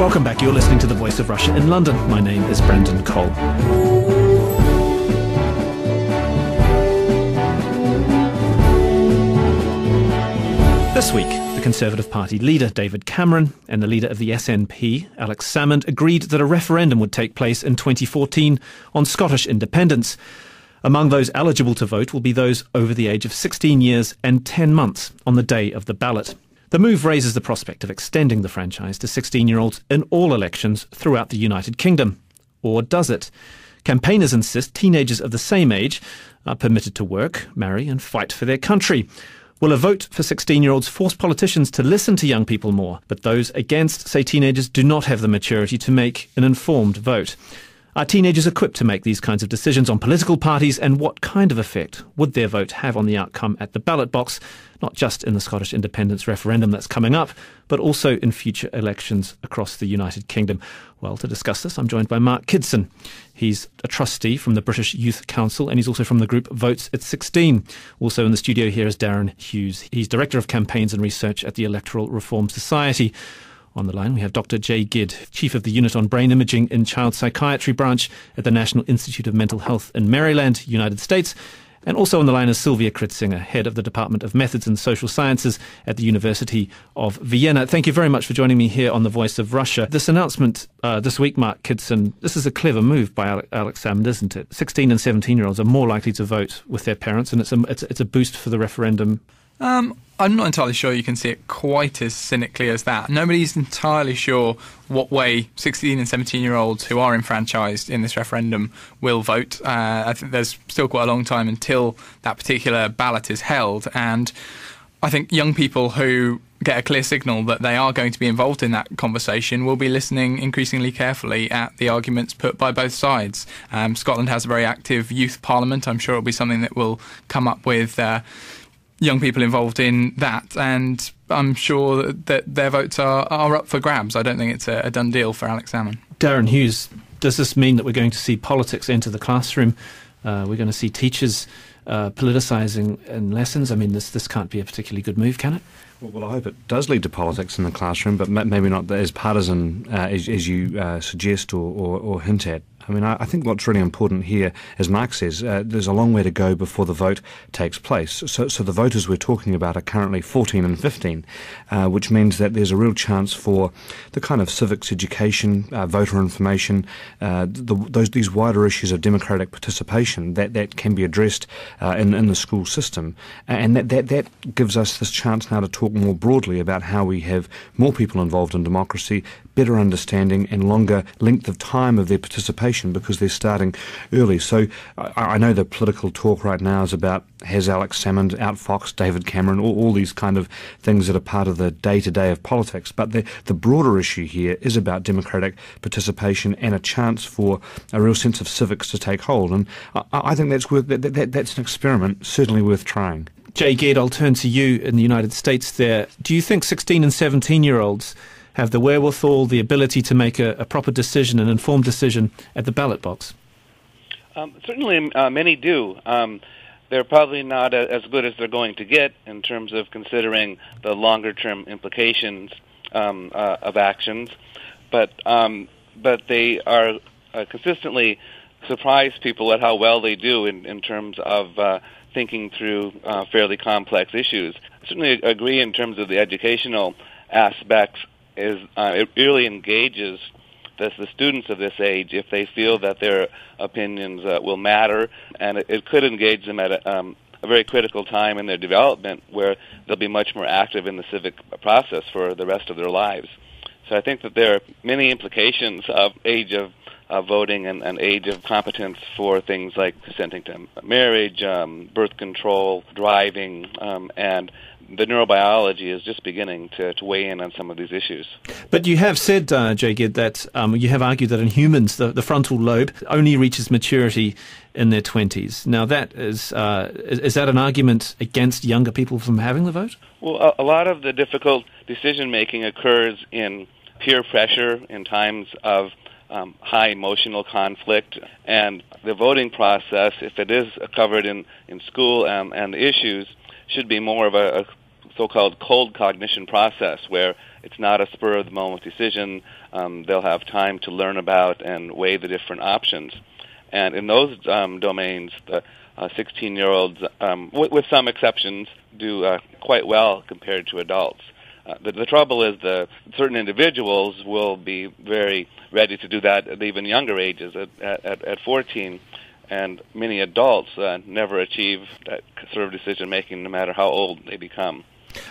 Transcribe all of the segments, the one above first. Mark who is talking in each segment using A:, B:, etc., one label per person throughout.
A: Welcome back. You're listening to The Voice of Russia in London. My name is Brendan Cole. This week, the Conservative Party leader, David Cameron, and the leader of the SNP, Alex Salmond, agreed that a referendum would take place in 2014 on Scottish independence. Among those eligible to vote will be those over the age of 16 years and 10 months on the day of the ballot. The move raises the prospect of extending the franchise to 16-year-olds in all elections throughout the United Kingdom. Or does it? Campaigners insist teenagers of the same age are permitted to work, marry and fight for their country. Will a vote for 16-year-olds force politicians to listen to young people more? But those against say teenagers do not have the maturity to make an informed vote. Are teenagers equipped to make these kinds of decisions on political parties, and what kind of effect would their vote have on the outcome at the ballot box, not just in the Scottish independence referendum that's coming up, but also in future elections across the United Kingdom? Well, to discuss this, I'm joined by Marc Kidson. He's a trustee from the British Youth Council, and he's also from the group Votes at 16. Also in the studio here is Darren Hughes. He's Director of Campaigns and Research at the Electoral Reform Society. On the line, we have Dr. Jay Giedd, Chief of the Unit on Brain Imaging in Child Psychiatry Branch at the National Institute of Mental Health in Maryland, United States. And also on the line is Sylvia Kritzinger, Head of the Department of Methods and Social Sciences at the University of Vienna. Thank you very much for joining me here on The Voice of Russia. This announcement this week, Marc Kidson, this is a clever move by Alex Salmond, isn't it? 16 and 17-year-olds are more likely to vote with their parents, and it's a boost for the referendum.
B: I'm not entirely sure you can see it quite as cynically as that. Nobody's entirely sure what way 16 and 17-year-olds who are enfranchised in this referendum will vote. I think there's still quite a long time until that particular ballot is held, and I think young people who get a clear signal that they are going to be involved in that conversation will be listening increasingly carefully at the arguments put by both sides. Scotland has a very active youth parliament. I'm sure it'll be something that will come up with young people involved in that, and I'm sure that their votes are up for grabs. I don't think it's a done deal for Alex Salmond.
A: Darren Hughes, does this mean that we're going to see politics enter the classroom? We're going to see teachers politicising in lessons? I mean, this can't be a particularly good move, can it?
C: Well, I hope it does lead to politics in the classroom, but maybe not as partisan as you suggest or hint at. I mean, I think what's really important here, as Mark says, there's a long way to go before the vote takes place. So the voters we're talking about are currently 14 and 15, which means that there's a real chance for the kind of civics education, voter information, these wider issues of democratic participation that can be addressed in the school system. And that gives us this chance now to talk more broadly about how we have more people involved in democracy, better understanding and longer length of time of their participation because they're starting early. So I know the political talk right now is about has Alex Salmond outfoxed David Cameron, all these kind of things that are part of the day-to-day of politics. But the broader issue here is about democratic participation and a chance for a real sense of civics to take hold. And I think that's an experiment certainly worth trying.
A: Jay Giedd, I'll turn to you in the United States there. Do you think 16 and 17-year-olds have the wherewithal, the ability to make a proper decision, an informed decision at the ballot box?
D: Certainly many do. They're probably not as good as they're going to get in terms of considering the longer-term implications of actions, but they are consistently surprise people at how well they do in terms of thinking through fairly complex issues. I certainly agree in terms of the educational aspects. It really engages the students of this age if they feel that their opinions will matter, and it could engage them at a very critical time in their development where they'll be much more active in the civic process for the rest of their lives. So I think that there are many implications of age of voting and age of competence for things like consenting to marriage, birth control, driving, and the neurobiology is just beginning to weigh in on some of these issues.
A: But you have said, Jay Giedd, that you have argued that in humans the frontal lobe only reaches maturity in their 20s. Now, is that an argument against younger people from having the vote?
D: Well, a lot of the difficult decision-making occurs in peer pressure in times of high emotional conflict, and the voting process, if it is covered in school and the issues, should be more of a so-called cold cognition process, where it's not a spur-of-the-moment decision. They'll have time to learn about and weigh the different options. And in those domains, the 16-year-olds, with some exceptions, do quite well compared to adults. The trouble is that certain individuals will be very ready to do that at even younger ages, at 14, and many adults never achieve that sort of decision-making no matter how old they become.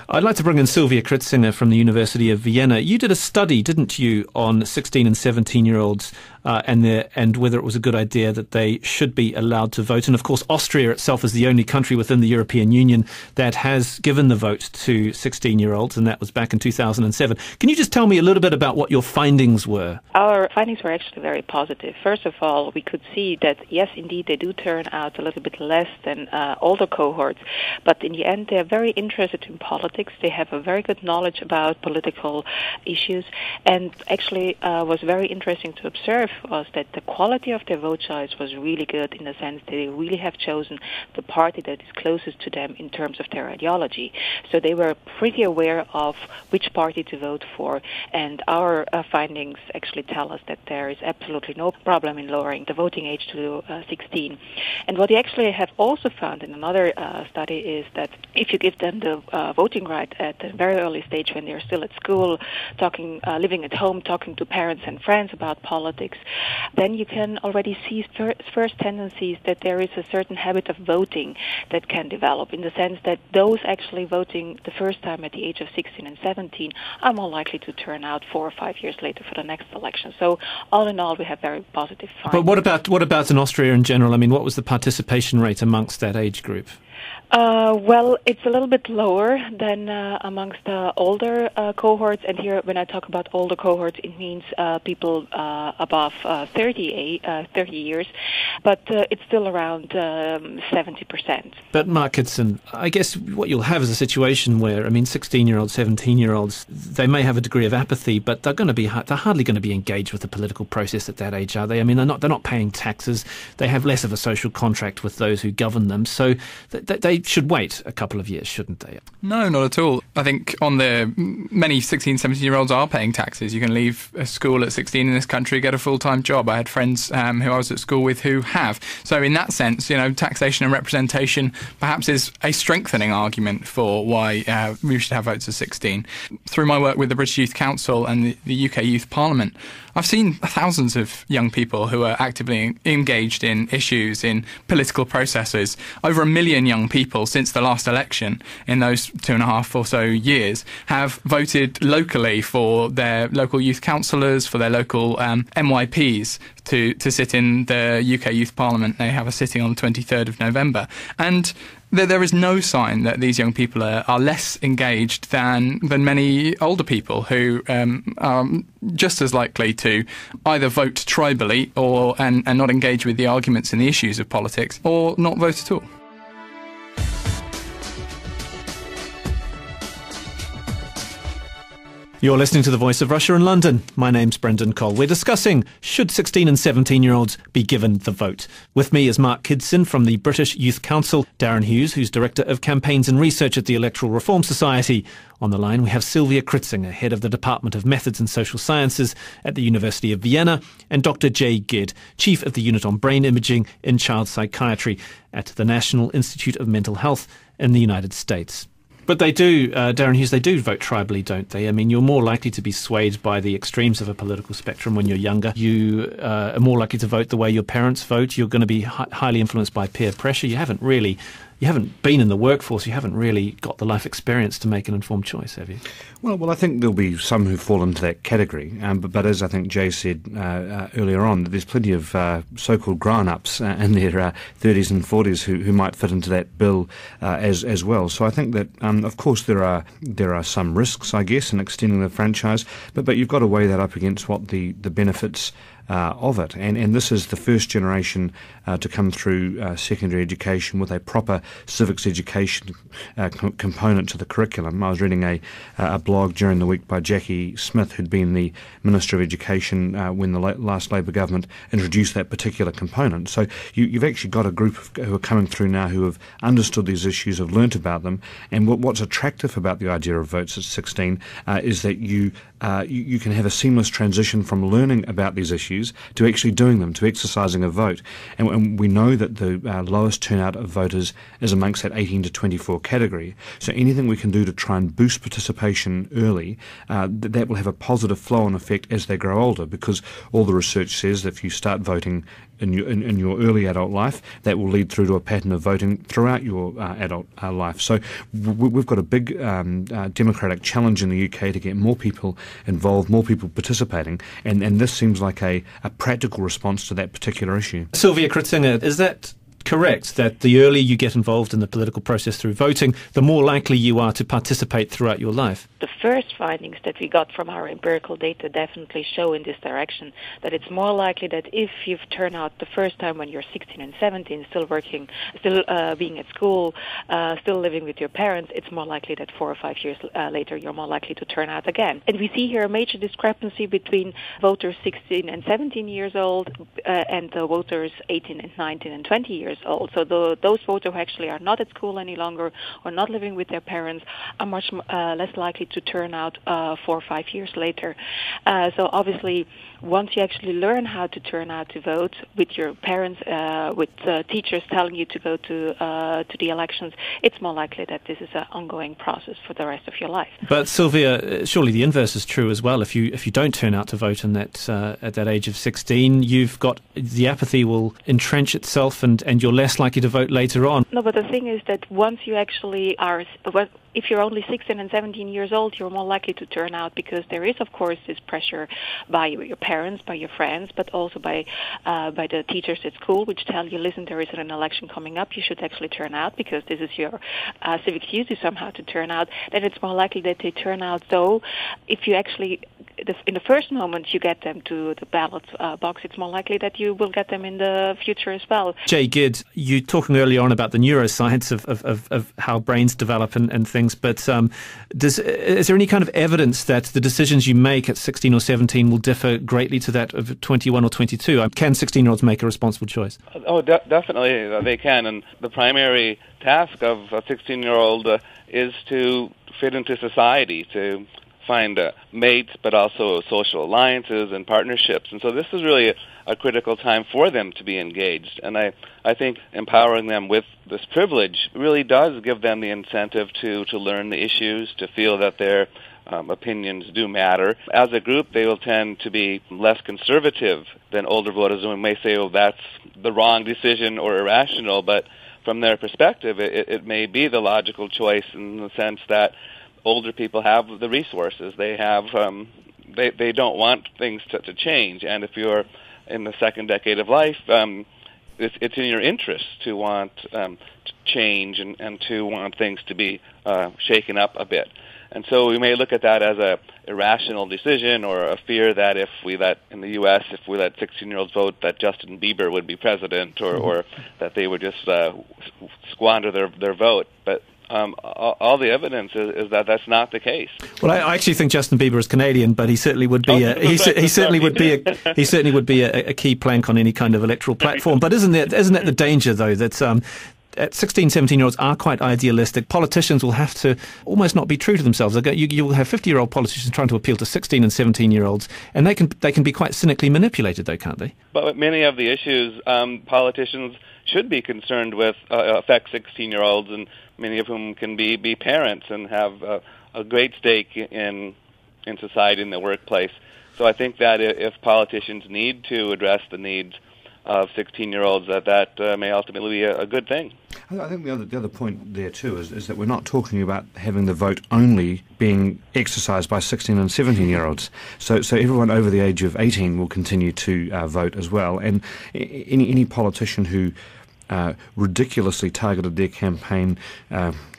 A: I'd like to bring in Sylvia Kritzinger from the University of Vienna. You did a study, didn't you, on 16 and 17-year-olds and whether it was a good idea that they should be allowed to vote. And, of course, Austria itself is the only country within the European Union that has given the vote to 16-year-olds, and that was back in 2007. Can you just tell me a little bit about what your findings were?
E: Our findings were actually very positive. First of all, we could see that, yes, indeed, they do turn out a little bit less than older cohorts, but in the end, they are very interested in politics. They have a very good knowledge about political issues, and actually was very interesting to observe was that the quality of their vote choice was really good, in the sense that they really have chosen the party that is closest to them in terms of their ideology. So they were pretty aware of which party to vote for, and our findings actually tell us that there is absolutely no problem in lowering the voting age to 16. And what we actually have also found in another study is that if you give them the voting right at a very early stage, when they're still at school, living at home, talking to parents and friends about politics, then you can already see first tendencies that there is a certain habit of voting that can develop, in the sense that those actually voting the first time at the age of 16 and 17 are more likely to turn out 4 or 5 years later for the next election. So all in all, we have very positive findings.
A: But what about in Austria in general? I mean, what was the participation rate amongst that age group?
E: Well, it's a little bit lower than amongst the older cohorts. And here, when I talk about older cohorts, it means people above 30 years. But it's still around 70%.
A: But Marc Kidson, I guess what you'll have is a situation where, I mean, 16-year-olds, 17-year-olds, they may have a degree of apathy, but they're hardly going to be engaged with the political process at that age, are they? I mean, they're not paying taxes. They have less of a social contract with those who govern them. So they should wait a couple of years, shouldn't they?
B: No, not at all. I think many 16, 17-year-olds are paying taxes. You can leave a school at 16 in this country, get a full-time job. I had friends who I was at school with who have. So in that sense, taxation and representation perhaps is a strengthening argument for why we should have votes at 16. Through my work with the British Youth Council and the UK Youth Parliament, I've seen thousands of young people who are actively engaged in issues, in political processes. Over 1 million young people since the last election in those 2.5 or so years have voted locally for their local youth councillors, for their local MYPs to sit in the UK Youth Parliament. They have a sitting on the 23rd of November. And there is no sign that these young people are less engaged than many older people who are just as likely to either vote tribally and not engage with the arguments and the issues of politics, or not vote at all.
A: You're listening to The Voice of Russia in London. My name's Brendan Cole. We're discussing, should 16 and 17-year-olds be given the vote? With me is Marc Kidson from the British Youth Council, Darren Hughes, who's Director of Campaigns and Research at the Electoral Reform Society. On the line, we have Sylvia Kritzinger, Head of the Department of Methods and Social Sciences at the University of Vienna, and Dr. Jay Giedd, Chief of the Unit on Brain Imaging in Child Psychiatry at the National Institute of Mental Health in the United States. But they do, Darren Hughes, they do vote tribally, don't they? I mean, you're more likely to be swayed by the extremes of a political spectrum when you're younger. You are more likely to vote the way your parents vote. You're going to be highly influenced by peer pressure. You haven't been in the workforce. You haven't really got the life experience to make an informed choice, have you?
C: Well, I think there'll be some who fall into that category. But as I think Jay said earlier on, there's plenty of so-called grown-ups in their 30s and 40s who might fit into that bill as well. So I think that, of course, there are some risks, I guess, in extending the franchise. But you've got to weigh that up against what the benefits of it. And this is the first generation to come through secondary education with a proper civics education component to the curriculum. I was reading a blog during the week by Jackie Smith, who'd been the Minister of Education when the last Labor government introduced that particular component. So you've actually got a group who are coming through now who have understood these issues, have learnt about them, and what's attractive about the idea of votes at 16 is that you can have a seamless transition from learning about these issues to actually doing them, to exercising a vote. And we know that the lowest turnout of voters is amongst that 18 to 24 category. So anything we can do to try and boost participation early, that will have a positive flow-on effect as they grow older, because all the research says that if you start voting in your early adult life, that will lead through to a pattern of voting throughout your adult life. So we've got a big democratic challenge in the UK to get more people involved, more people participating, and this seems like a practical response to that particular issue.
A: Sylvia Kritzinger, is that correct, that the earlier you get involved in the political process through voting, the more likely you are to participate throughout your life?
E: The first findings that we got from our empirical data definitely show in this direction, that it's more likely that if you've turned out the first time when you're 16 and 17, still working, still being at school, still living with your parents, it's more likely that 4 or 5 years later you're more likely to turn out again. And we see here a major discrepancy between voters 16 and 17 years old and the voters 18 and 19 and 20 years old. So those voters who actually are not at school any longer or not living with their parents are much less likely to turn out 4 or 5 years later. So obviously, once you actually learn how to turn out to vote with your parents, with teachers telling you to go to the elections, it's more likely that this is an ongoing process for the rest of your life.
A: But Sylvia, surely the inverse is true as well. If you don't turn out to vote in that at that age of 16, you've got the apathy will entrench itself, and you're less likely to vote later on.
E: No, but the thing is that once you actually are, if you're only 16 and 17 years old, you're more likely to turn out, because there is, of course, this pressure by your parents, by your friends, but also by the teachers at school, which tell you, listen, there is an election coming up, you should actually turn out because this is your civic duty somehow to turn out. Then it's more likely that they turn out, though, if you actually, in the first moment you get them to the ballot box, it's more likely that you will get them in the future as well.
A: Jay Giedd, you talking earlier on about the neuroscience of how brains develop and things, but is there any kind of evidence that the decisions you make at 16 or 17 will differ greatly to that of 21 or 22? Can 16-year-olds make a responsible choice?
D: Oh, definitely they can, and the primary task of a 16-year-old is to fit into society, to find mates, but also social alliances and partnerships. And so this is really a critical time for them to be engaged. And I think empowering them with this privilege really does give them the incentive to learn the issues, to feel that their opinions do matter. As a group, they will tend to be less conservative than older voters, and we may say, oh, that's the wrong decision or irrational, but from their perspective, it may be the logical choice in the sense that older people have the resources. They have, they don't want things to change. And if you're in the second decade of life, it's in your interest to want change and to want things to be shaken up a bit. And so we may look at that as a irrational decision, or a fear that if we let 16-year-olds vote, that Justin Bieber would be president, or that they would just squander their vote. But all the evidence is that that's not the case. Well,
A: I actually think Justin Bieber is Canadian, but he certainly would be he certainly would be a key plank on any kind of electoral platform. But isn't that the danger, though, that at 16, 17-year-olds are quite idealistic. Politicians will have to almost not be true to themselves. You will have 50-year-old politicians trying to appeal to 16 and 17-year-olds, and they can be quite cynically manipulated, though, can't they?
D: But many of the issues politicians should be concerned with affect 16-year-olds, and many of whom can be parents and have a great stake in society, in the workplace. So I think that if politicians need to address the needs of 16-year-olds, that may ultimately be a good thing.
C: I think the other point there too is that we're not talking about having the vote only being exercised by 16 and 17-year-olds. So everyone over the age of 18 will continue to vote as well. And any politician who ridiculously targeted their campaign,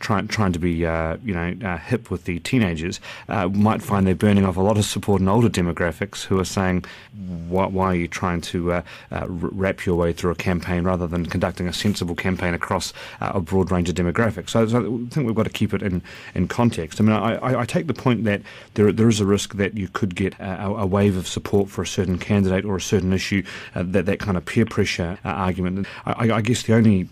C: trying to be hip with the teenagers, might find they're burning off a lot of support in older demographics who are saying, why are you trying to wrap your way through a campaign rather than conducting a sensible campaign across a broad range of demographics? So I think we've got to keep it in context. I mean, I take the point that there is a risk that you could get a wave of support for a certain candidate or a certain issue, that kind of peer pressure argument. I guess the only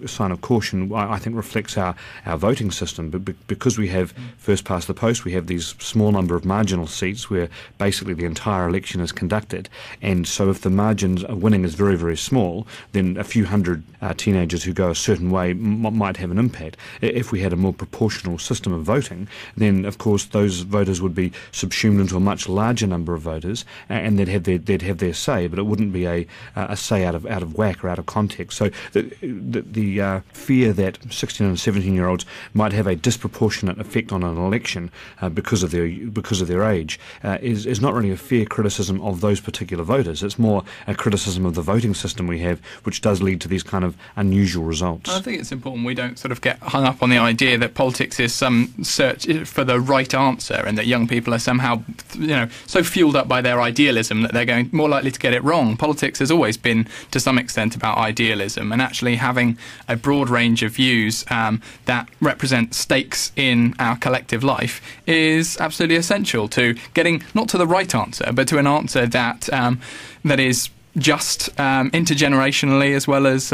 C: sign of caution, I think, reflects our voting system. But because we have first past the post, we have these small number of marginal seats where basically the entire election is conducted. And so if the margins of winning is very, very small, then a few hundred teenagers who go a certain way might have an impact. If we had a more proportional system of voting, then of course those voters would be subsumed into a much larger number of voters, and they'd have their say, but it wouldn't be a say out of whack or out of context. So the fear that 16 and 17-year-olds might have a disproportionate effect on an election because of their age is not really a fair criticism of those particular voters. It's more a criticism of the voting system we have, which does lead to these kind of unusual results.
B: I think it's important we don't sort of get hung up on the idea that politics is some search for the right answer, and that young people are somehow, so fueled up by their idealism that they're going more likely to get it wrong. Politics has always been, to some extent, about idealism, and actually having a broad range of views that represent stakes in our collective life is absolutely essential to getting not to the right answer, but to an answer that is just intergenerationally as well as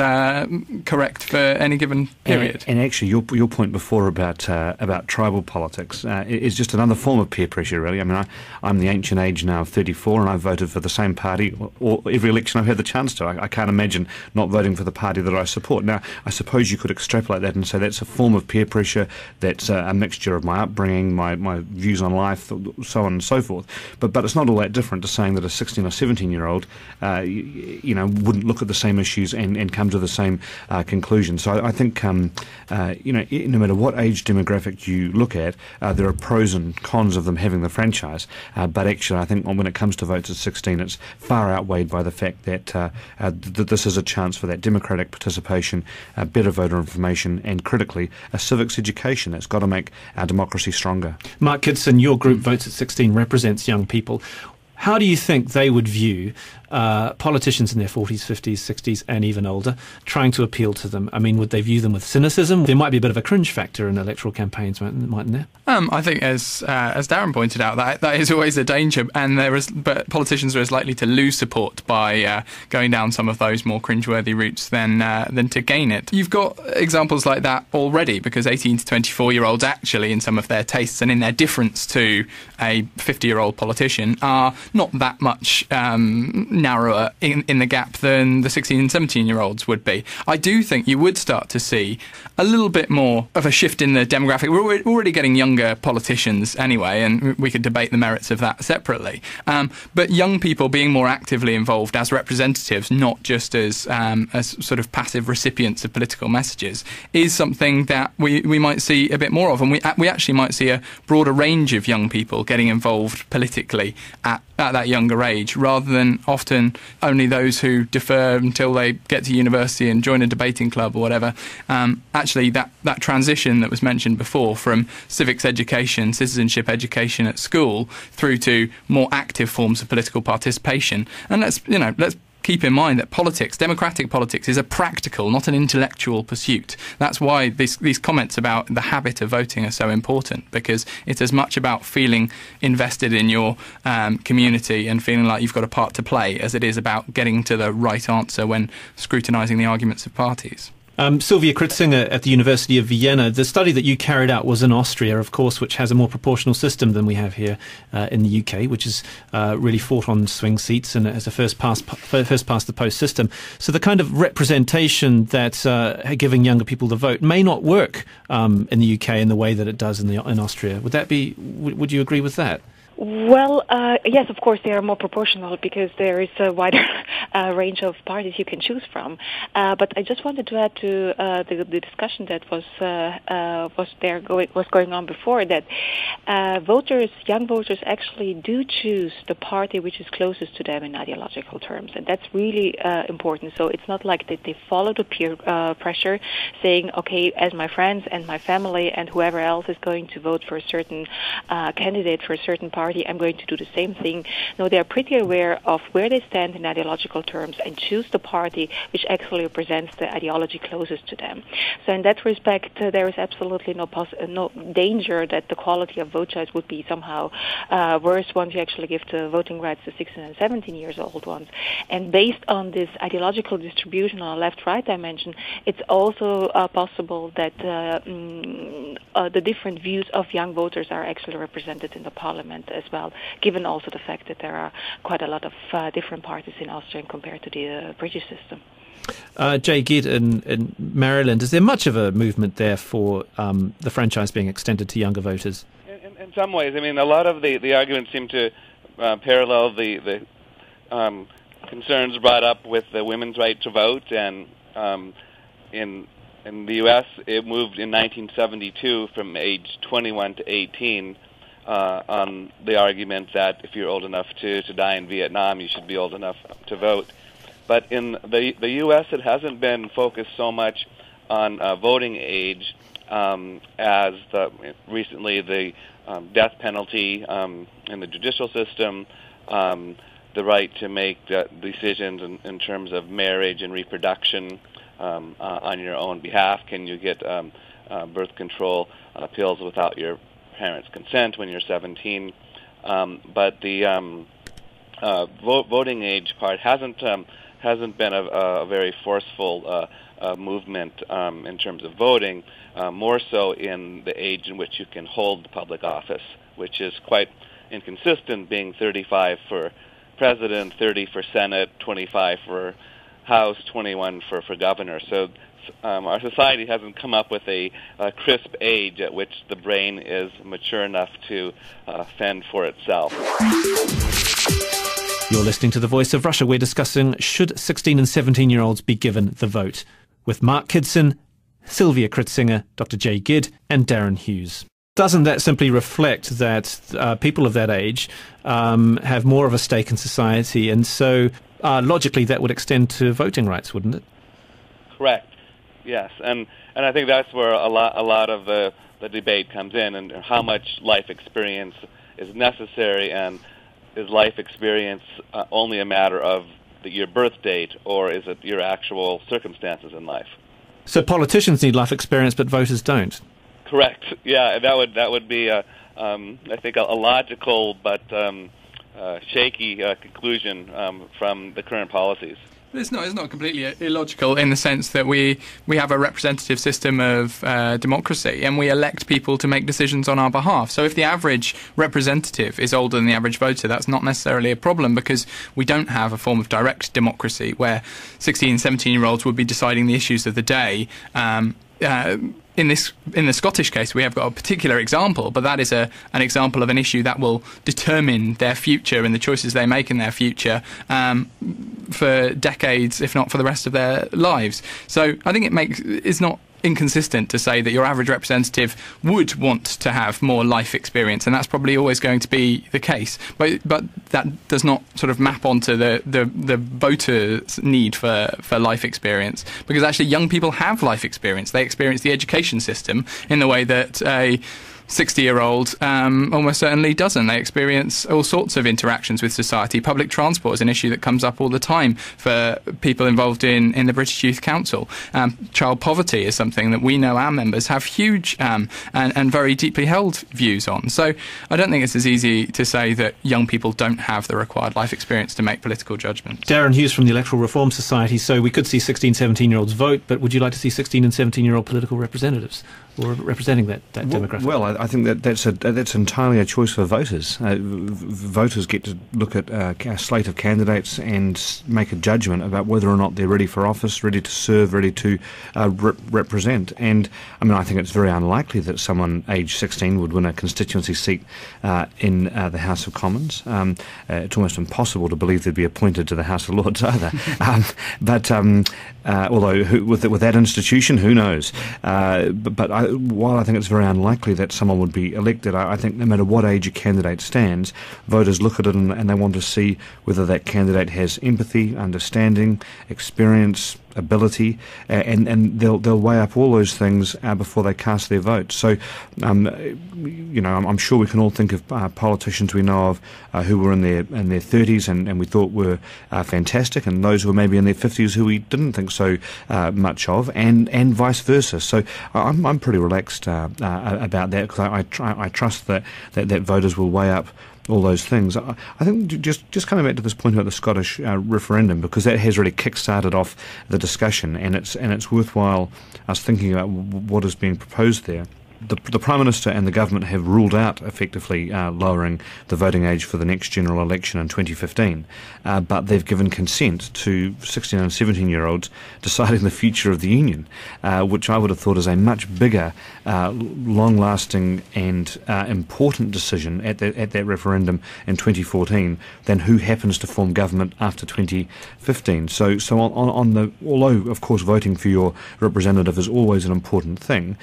B: correct for any given period.
C: And actually, your point before about tribal politics is just another form of peer pressure, really. I mean, I'm the ancient age now of 34, and I've voted for the same party or every election I've had the chance to. I can't imagine not voting for the party that I support. Now, I suppose you could extrapolate that and say that's a form of peer pressure, that's a mixture of my upbringing, my views on life, so on and so forth. But it's not all that different to saying that a 16 or 17-year-old wouldn't look at the same issues and come to the same conclusion. So I think, no matter what age demographic you look at, there are pros and cons of them having the franchise. But actually, I think when it comes to votes at 16, it's far outweighed by the fact that this is a chance for that democratic participation, better voter information, and critically, a civics education that's got to make our democracy stronger.
A: Marc Kidson, your group Votes at 16 represents young people. How do you think they would view politicians in their 40s, 50s, 60s, and even older, trying to appeal to them? I mean, would they view them with cynicism? There might be a bit of a cringe factor in electoral campaigns, mightn't there?
B: I think, as Darren pointed out, that is always a danger, but politicians are as likely to lose support by going down some of those more cringeworthy routes than to gain it. You've got examples like that already, because 18 to 24-year-olds actually, in some of their tastes and in their difference to a 50-year-old politician, are not that much narrower in the gap than the 16 and 17-year-olds would be. I do think you would start to see a little bit more of a shift in the demographic. We're already getting younger politicians anyway, and we could debate the merits of that separately. But young people being more actively involved as representatives, not just as sort of passive recipients of political messages, is something that we might see a bit more of, and we actually might see a broader range of young people getting involved politically at that younger age, rather than often only those who defer until they get to university and join a debating club or whatever. Actually, that transition that was mentioned before from civics education, citizenship education at school, through to more active forms of political participation. And let's keep in mind that politics, democratic politics, is a practical, not an intellectual pursuit. That's why these comments about the habit of voting are so important, because it's as much about feeling invested in your community and feeling like you've got a part to play as it is about getting to the right answer when scrutinising the arguments of parties.
A: Sylvia Kritzinger at the University of Vienna, the study that you carried out was in Austria, of course, which has a more proportional system than we have here in the UK, which is really fought on swing seats and has a first past the post system. So the kind of representation that's giving younger people the vote may not work in the UK in the way that it does in Austria. Would you agree with that?
E: Well, yes, of course, they are more proportional because there is a wider range of parties you can choose from. But I just wanted to add to the discussion that was going on before, that young voters actually do choose the party which is closest to them in ideological terms, and that's really important. So it's not like that they follow the peer pressure, saying, okay, as my friends and my family and whoever else is going to vote for a certain candidate for a certain party, I'm going to do the same thing. No, they are pretty aware of where they stand in ideological terms and choose the party which actually represents the ideology closest to them. So in that respect, there is absolutely no danger that the quality of vote choice would be somehow worse once you actually give the voting rights to 16 and 17 years old ones. And based on this ideological distribution on a left-right dimension, it's also possible that the different views of young voters are actually represented in the parliament as well, given also the fact that there are quite a lot of different parties in Austria compared to the British system.
A: Jay Giedd in Maryland, is there much of a movement there for the franchise being extended to younger voters?
D: In some ways. I mean, a lot of the arguments seem to parallel the concerns brought up with the women's right to vote, and in the U.S. it moved in 1972 from age 21 to 18 on the argument that if you're old enough to die in Vietnam, you should be old enough to vote. But in the U.S. it hasn't been focused so much on voting age as recently the death penalty in the judicial system, the right to make decisions in terms of marriage and reproduction on your own behalf. Can you get birth control pills without your parents' consent when you're 17? But the voting age part hasn't been a very forceful movement in terms of voting, more so in the age in which you can hold public office, which is quite inconsistent, being 35 for president, 30 for Senate, 25 for House, 21 for governor. So our society hasn't come up with a crisp age at which the brain is mature enough to fend for itself.
A: You're listening to The Voice of Russia. We're discussing, should 16 and 17-year-olds be given the vote? With Marc Kidson, Sylvia Kritzinger, Dr. Jay Giedd and Darren Hughes. Doesn't that simply reflect that people of that age have more of a stake in society, and so logically that would extend to voting rights, wouldn't it?
D: Correct. Yes, and I think that's where a lot of the debate comes in, and how much life experience is necessary, and is life experience only a matter of your birth date, or is it your actual circumstances in life?
A: So politicians need life experience, but voters don't.
D: Correct. Yeah, that would be I think a logical but shaky conclusion from the current policies.
B: It's not completely illogical in the sense that we have a representative system of democracy, and we elect people to make decisions on our behalf. So if the average representative is older than the average voter, that's not necessarily a problem, because we don't have a form of direct democracy where 16 and 17-year-olds would be deciding the issues of the day. In the Scottish case, we have got a particular example, but that is an example of an issue that will determine their future and the choices they make in their future for decades, if not for the rest of their lives. So I think it's not inconsistent to say that your average representative would want to have more life experience, and that's probably always going to be the case. But that does not sort of map onto the voter's need for life experience, because actually young people have life experience. They experience the education system in the way that a 60-year-old almost certainly doesn't. They experience all sorts of interactions with society. Public transport is an issue that comes up all the time for people involved in the British Youth Council. Child poverty is something that we know our members have huge and very deeply held views on. So I don't think it's as easy to say that young people don't have the required life experience to make political judgments.
A: Darren Hughes from the Electoral Reform Society. So we could see 16, 17-year-olds vote, but would you like to see 16 and 17-year-old political representatives? representing that demographic?
C: Well, I think that's entirely a choice for voters. Voters get to look at a slate of candidates and make a judgment about whether or not they're ready for office, ready to serve, ready to represent. And I mean, I think it's very unlikely that someone aged 16 would win a constituency seat in the House of Commons. It's almost impossible to believe they'd be appointed to the House of Lords either. Although with that institution, who knows? While I think it's very unlikely that someone would be elected, I think no matter what age a candidate stands, voters look at it and they want to see whether that candidate has empathy, understanding, experience, ability, and they'll weigh up all those things before they cast their vote. So, I'm sure we can all think of politicians we know of who were in their 30s and we thought were fantastic, and those who were maybe in their 50s who we didn't think so much of, and vice versa. So I'm pretty relaxed about that, because I trust that voters will weigh up all those things. I think just coming back to this point about the Scottish referendum, because that has really kick-started off the discussion, and it's worthwhile us thinking about what is being proposed there. The Prime Minister and the government have ruled out effectively lowering the voting age for the next general election in 2015, but they've given consent to 16 and 17-year-olds deciding the future of the Union, which I would have thought is a much bigger, long-lasting and important decision at that referendum in 2014 than who happens to form government after 2015. So although of course voting for your representative is always an important thing,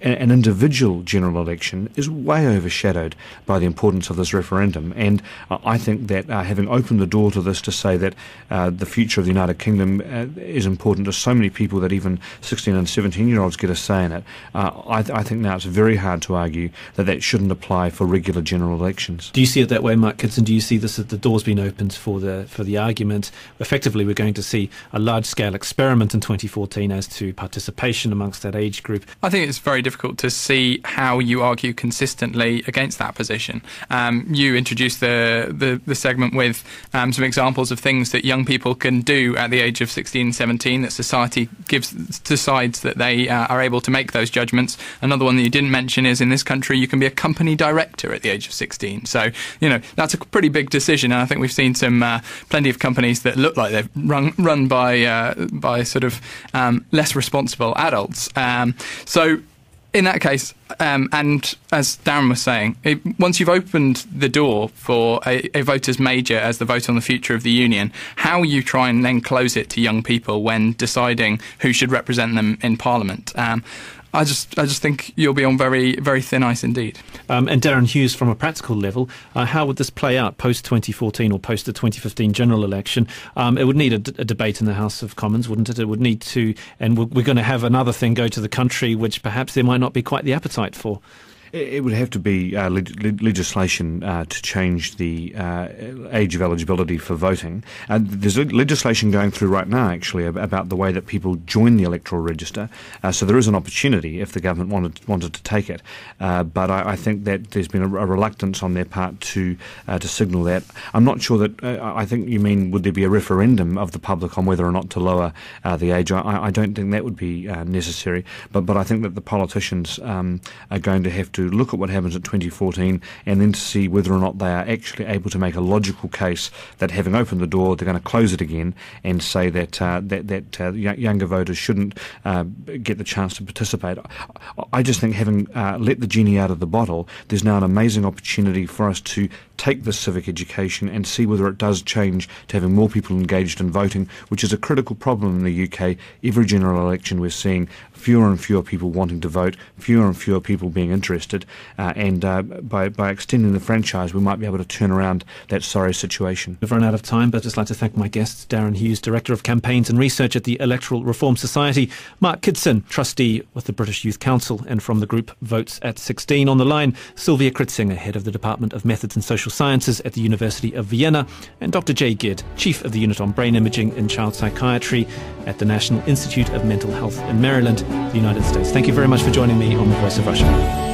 C: an individual general election is way overshadowed by the importance of this referendum. And I think that having opened the door to this to say that the future of the United Kingdom is important to so many people that even 16 and 17-year-olds get a say in it, I think now it's very hard to argue that shouldn't apply for regular general elections.
A: Do you see it that way, Marc Kidson? Do you see this as the door's been opened for the argument? Effectively, we're going to see a large-scale experiment in 2014 as to participation amongst that age group.
B: I think it's very difficult to see how you argue consistently against that position. You introduced the segment with some examples of things that young people can do at the age of 16, 17, that society decides that they are able to make those judgments. Another one that you didn't mention is, in this country, you can be a company director at the age of 16. So, that's a pretty big decision, and I think we've seen plenty of companies that look like they're run by sort of less responsible adults. So in that case, and as Darren was saying, once you've opened the door for a voters' major as the vote on the future of the Union, how you try and then close it to young people when deciding who should represent them in Parliament, I just think you'll be on very, very thin ice indeed.
A: And Darren Hughes, from a practical level, how would this play out post-2014 or post the 2015 general election? It would need a debate in the House of Commons, wouldn't it? It would need to, and we're going to have another thing go to the country, which perhaps there might not be quite the appetite for.
C: It would have to be legislation to change the age of eligibility for voting. There's legislation going through right now, actually, about the way that people join the electoral register. So there is an opportunity if the government wanted to take it. But I think that there's been a reluctance on their part to signal that. I'm not sure that. I think you mean, would there be a referendum of the public on whether or not to lower the age? I don't think that would be necessary. But I think that the politicians are going to have to look at what happens at 2014 and then to see whether or not they are actually able to make a logical case that, having opened the door, they're going to close it again and say that younger voters shouldn't get the chance to participate. I just think, having let the genie out of the bottle, there's now an amazing opportunity for us to take this civic education and see whether it does change to having more people engaged in voting, which is a critical problem in the UK. Every general election we're seeing fewer and fewer people wanting to vote, fewer and fewer people being interested, and by extending the franchise, we might be able to turn around that sorry situation.
A: We've run out of time, but I'd just like to thank my guests, Darren Hughes, Director of Campaigns and Research at the Electoral Reform Society, Marc Kidson, Trustee with the British Youth Council, and from the group Votes at 16. On the line, Sylvia Kritzinger, Head of the Department of Methods and Social Sciences at the University of Vienna, and Dr. Jay Giedd, Chief of the Unit on Brain Imaging and Child Psychiatry at the National Institute of Mental Health in Maryland, the United States. Thank you very much for joining me on The Voice of Russia.